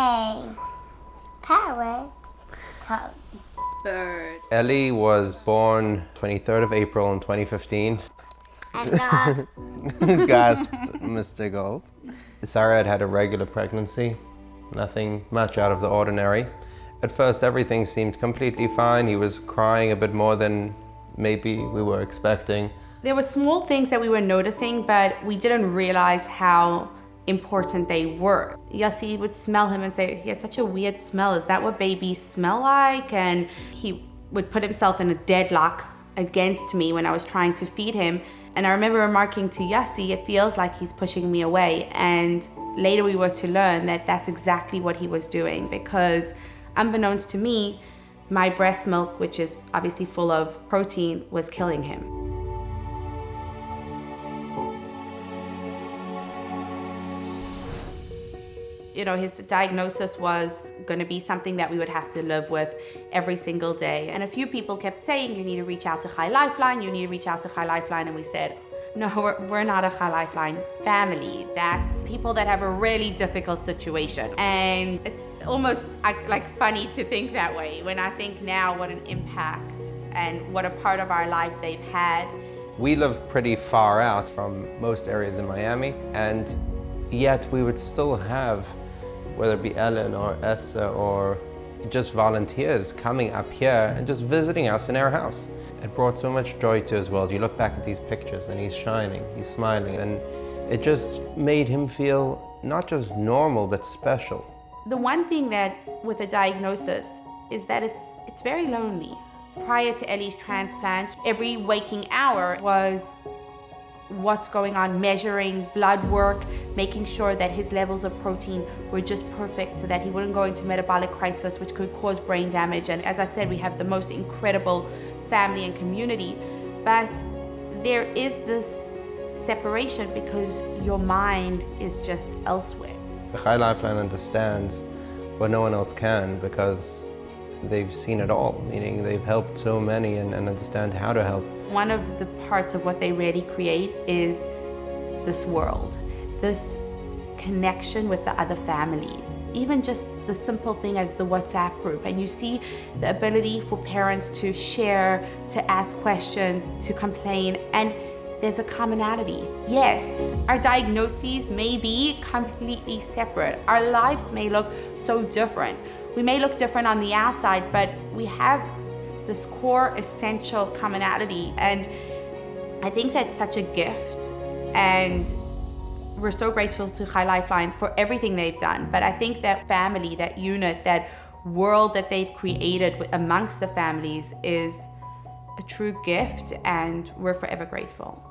A parrot toad. Bird. Ellie was born 23rd of April in 2015. And Gasped Mr. Gold. Sarah had a regular pregnancy, nothing much out of the ordinary. At first everything seemed completely fine. He was crying a bit more than maybe we were expecting. There were small things that we were noticing, but we didn't realize how important they were. Yossi would smell him and say, he has such a weird smell. Is that what babies smell like? And he would put himself in a deadlock against me when I was trying to feed him. And I remember remarking to Yossi, it feels like he's pushing me away. And later we were to learn that that's exactly what he was doing, because unbeknownst to me, my breast milk, which is obviously full of protein, was killing him. You know, his diagnosis was going to be something that we would have to live with every single day. And a few people kept saying, you need to reach out to Chai Lifeline, you need to reach out to Chai Lifeline. And we said, no, we're not a Chai Lifeline family. That's people that have a really difficult situation. And it's almost like funny to think that way when I think now what an impact and what a part of our life they've had. We live pretty far out from most areas in Miami, and yet we would still have, whether it be Ellen or Esther or just volunteers coming up here and just visiting us in our house. It brought so much joy to his world. You look back at these pictures and he's shining, he's smiling, and it just made him feel not just normal, but special. The one thing that with a diagnosis is that it's very lonely. Prior to Ellie's transplant, every waking hour was what's going on, measuring blood work, making sure that his levels of protein were just perfect so that he wouldn't go into metabolic crisis, which could cause brain damage. And as I said, we have the most incredible family and community, but there is this separation because your mind is just elsewhere. The Chai Lifeline understands what no one else can because they've seen it all, meaning they've helped so many and understand how to help. One of the parts of what they really create is this world, this connection with the other families, even just the simple thing as the WhatsApp group. And you see the ability for parents to share, to ask questions, to complain, and there's a commonality. Yes, our diagnoses may be completely separate. Our lives may look so different. We may look different on the outside, but we have this core essential commonality. And I think that's such a gift. And we're so grateful to Chai Lifeline for everything they've done. But I think that family, that unit, that world that they've created amongst the families is a true gift, and we're forever grateful.